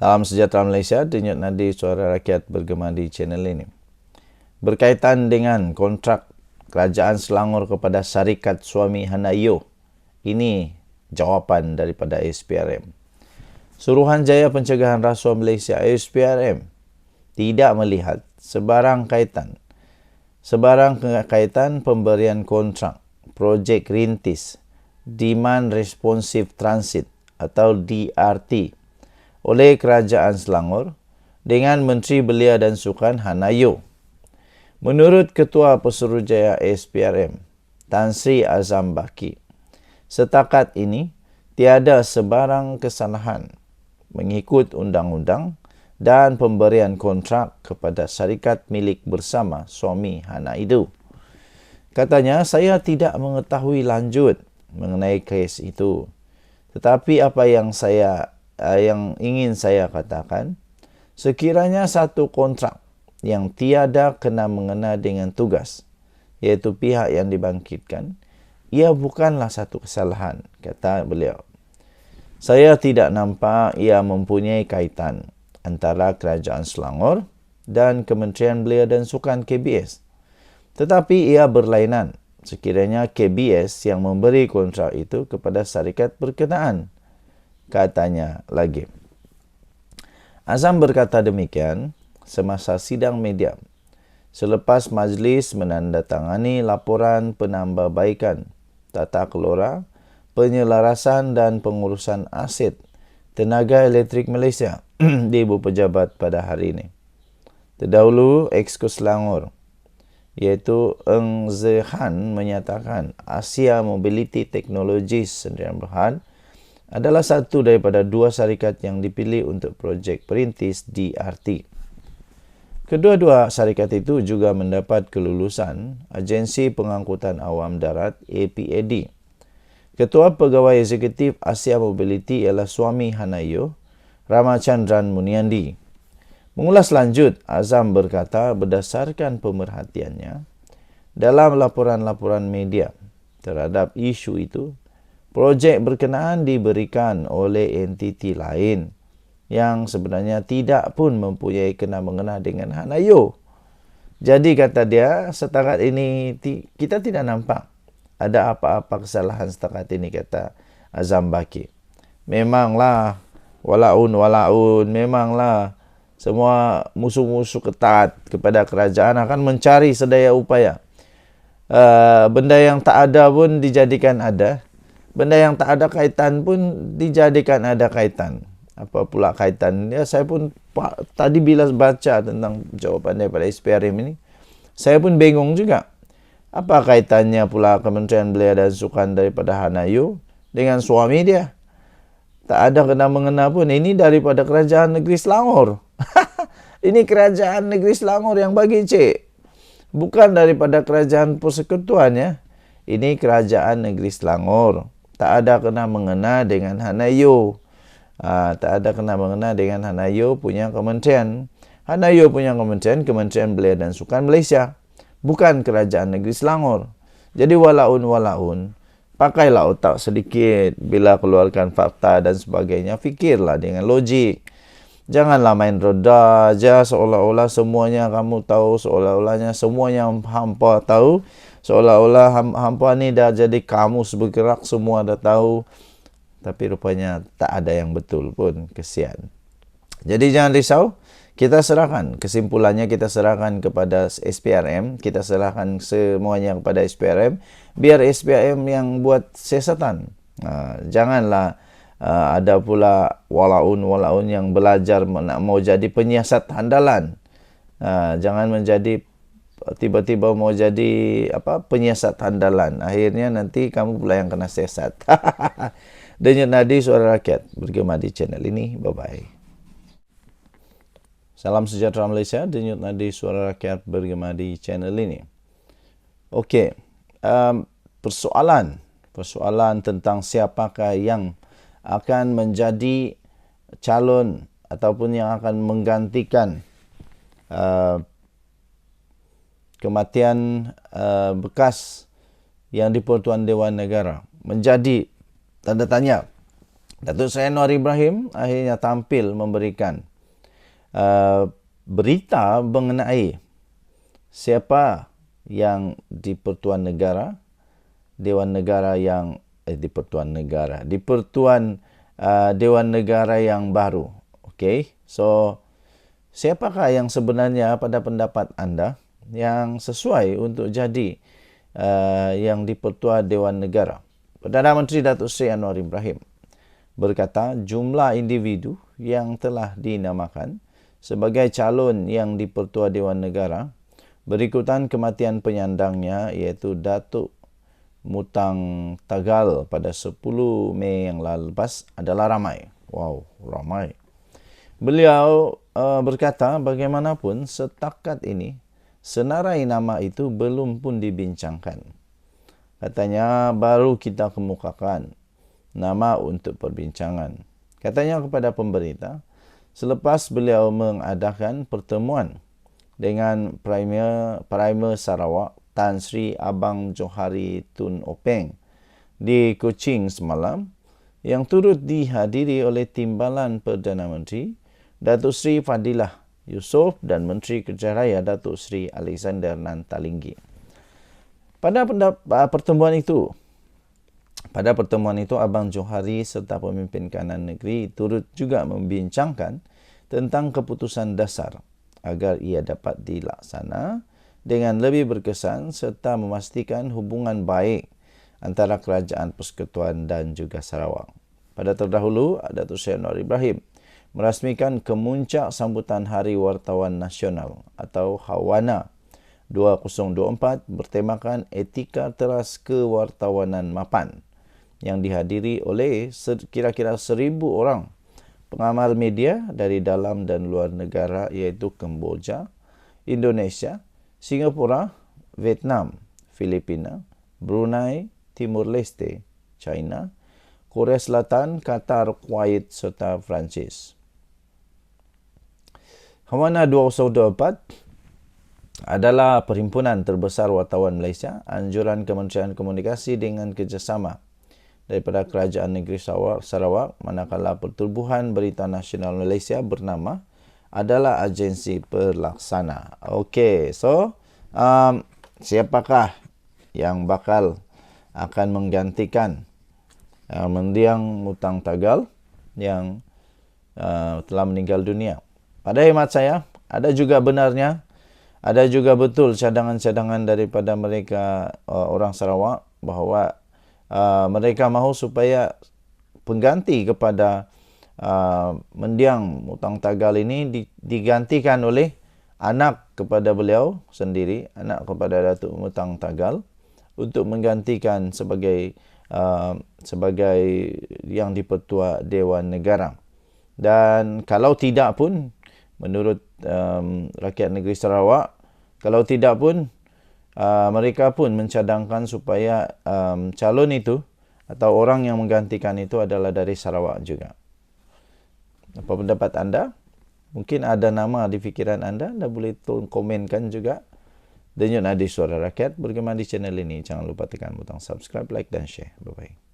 Salam sejahtera Malaysia, denyut nadi suara rakyat bergema di channel ini. Berkaitan dengan kontrak Kerajaan Selangor kepada Syarikat Suami Hanayo, ini jawapan daripada SPRM. Suruhanjaya Pencegahan Rasuah Malaysia SPRM tidak melihat sebarang kaitan pemberian kontrak projek rintis Demand Responsive Transit atau DRT oleh Kerajaan Selangor dengan Menteri Belia dan Sukan Hanayo. Menurut Ketua Pesuruhjaya SPRM, Tan Sri Azam Baki, setakat ini tiada sebarang kesalahan mengikut undang-undang dan pemberian kontrak kepada syarikat milik bersama suami Hanayo. Katanya, saya tidak mengetahui lanjut mengenai kes itu. Tetapi apa yang ingin saya katakan, sekiranya satu kontrak yang tiada kena-mengena dengan tugas, iaitu pihak yang dibangkitkan, ia bukanlah satu kesalahan, kata beliau. Saya tidak nampak ia mempunyai kaitan antara Kerajaan Selangor dan Kementerian Belia dan Sukan KBS. Tetapi ia berlainan sekiranya KBS yang memberi kontrak itu kepada syarikat berkenaan. Katanya lagi. Azam berkata demikian semasa sidang media selepas majlis menandatangani laporan penambahbaikan tata kelola, penyelarasan dan pengurusan aset tenaga elektrik Malaysia di Ibu Pejabat pada hari ini. Terdahulu, Exco Selangor iaitu Eng Zehan menyatakan Asia Mobility Technologies Sdn Bhd adalah satu daripada dua syarikat yang dipilih untuk projek perintis DRT. Kedua-dua syarikat itu juga mendapat kelulusan Agensi Pengangkutan Awam Darat APAD. Ketua Pegawai Eksekutif Asia Mobility ialah suami Hanayo, Ramachandran Muniandi. Mengulas lanjut, Azam berkata berdasarkan pemerhatiannya dalam laporan-laporan media terhadap isu itu, projek berkenaan diberikan oleh entiti lain yang sebenarnya tidak pun mempunyai kena-mengena dengan Hanayo. Jadi kata dia, setakat ini kita tidak nampak ada apa-apa kesalahan setakat ini, kata Azam Baki. Memanglah, memanglah semua musuh-musuh ketat kepada kerajaan akan mencari sedaya upaya. Benda yang tak ada pun dijadikan ada. Benda yang tak ada kaitan pun dijadikan ada kaitan. Apa pula kaitan? Ya, saya pun tadi bila baca tentang jawapan daripada SPRM ini, saya pun bingung juga. Apa kaitannya pula Kementerian Belia dan Sukan daripada Hanayo dengan suami dia? Tak ada kena-mengena pun. Ini daripada Kerajaan Negeri Selangor. Ini Kerajaan Negeri Selangor yang bagi cek. Bukan daripada Kerajaan Persekutuan, ya. Ini Kerajaan Negeri Selangor. Tak ada kena-mengena dengan Hanayo. Tak ada kena-mengena dengan Hanayo punya kementerian. Hanayo punya kementerian, Kementerian Belia dan Sukan Malaysia. Bukan Kerajaan Negeri Selangor. Jadi walaun, pakailah otak sedikit bila keluarkan fakta dan sebagainya. Fikirlah dengan logik. Janganlah main roda aja seolah-olah semuanya kamu tahu, seolah-olahnya semuanya hampa tahu, seolah-olah hampa ni dah jadi kamus bergerak, semua dah tahu. Tapi rupanya tak ada yang betul pun, kesian. Jadi jangan risau, kita serahkan kesimpulannya, kita serahkan kepada SPRM, kita serahkan semuanya kepada SPRM, biar SPRM yang buat siasatan. Janganlah ada pula walaun yang belajar mau jadi penyiasat handalan. Jangan menjadi tiba-tiba mau jadi penyiasat handalan. Akhirnya nanti kamu pula yang kena siasat. Denyut nadi suara rakyat bergema di channel ini. Bye-bye. Salam sejahtera Malaysia, denyut nadi suara rakyat bergema di channel ini. Okey, persoalan tentang siapakah yang akan menjadi calon ataupun yang akan menggantikan kematian bekas yang di Pertuan Dewan Negara menjadi tanda tanya Datuk Seri Anwar Ibrahim akhirnya tampil memberikan berita mengenai siapa yang di Pertuan Negara, Dewan Negara yang di Pertuan Negara, di Pertuan Dewan Negara yang baru. Okey, so siapakah yang sebenarnya pada pendapat anda yang sesuai untuk jadi yang di Pertua Dewan Negara? Perdana Menteri Datuk Seri Anwar Ibrahim berkata jumlah individu yang telah dinamakan sebagai calon yang di Pertua Dewan Negara berikutan kematian penyandangnya iaitu Datuk Mutang Tagal pada 10 Mei yang lepas adalah ramai. Wow, ramai. Beliau berkata bagaimanapun setakat ini senarai nama itu belum pun dibincangkan. Katanya baru kita kemukakan nama untuk perbincangan. Katanya kepada pemberita selepas beliau mengadakan pertemuan dengan Premier Sarawak Tan Sri Abang Johari Tun Openg di Kuching semalam yang turut dihadiri oleh Timbalan Perdana Menteri Datuk Seri Fadilah Yusof dan Menteri Kerja Raya Datuk Seri Alexander Nantalinggi. Pada pertemuan itu, Abang Johari serta pemimpin kanan negeri turut juga membincangkan tentang keputusan dasar agar ia dapat dilaksana dengan lebih berkesan serta memastikan hubungan baik antara Kerajaan Persekutuan dan juga Sarawak. Pada terdahulu, Datuk Seri Anwar Ibrahim merasmikan kemuncak sambutan Hari Wartawan Nasional atau HAWANA 2024 bertemakan Etika Teras Kewartawanan Mapan yang dihadiri oleh kira-kira 1,000 orang pengamal media dari dalam dan luar negara iaitu Kemboja, Indonesia, Singapura, Vietnam, Filipina, Brunei, Timur Leste, China, Korea Selatan, Qatar, Kuwait serta Perancis. HAWANA 2024 adalah perhimpunan terbesar wartawan Malaysia, anjuran Kementerian Komunikasi dengan kerjasama daripada Kerajaan Negeri Sarawak, manakala Pertubuhan Berita Nasional Malaysia bernama adalah agensi pelaksana. Okey, so siapakah yang bakal akan menggantikan Mendiang Mutang Tagal yang telah meninggal dunia? Pada hemat saya, ada juga benarnya, ada juga betul cadangan-cadangan daripada mereka orang Sarawak bahawa mereka mahu supaya pengganti kepada Mendiang Mutang Tagal ini digantikan oleh anak kepada beliau sendiri, anak kepada Datuk Mutang Tagal untuk menggantikan sebagai yang di-Pertua Dewan Negara. Dan kalau tidak pun, menurut rakyat negeri Sarawak, kalau tidak pun mereka pun mencadangkan supaya calon itu atau orang yang menggantikan itu adalah dari Sarawak juga. Apa pendapat anda? Mungkin ada nama di fikiran anda boleh komenkan juga. Denyut Nadi Suara Rakyat bergema di channel ini. Jangan lupa tekan butang subscribe, like dan share. Bye-bye.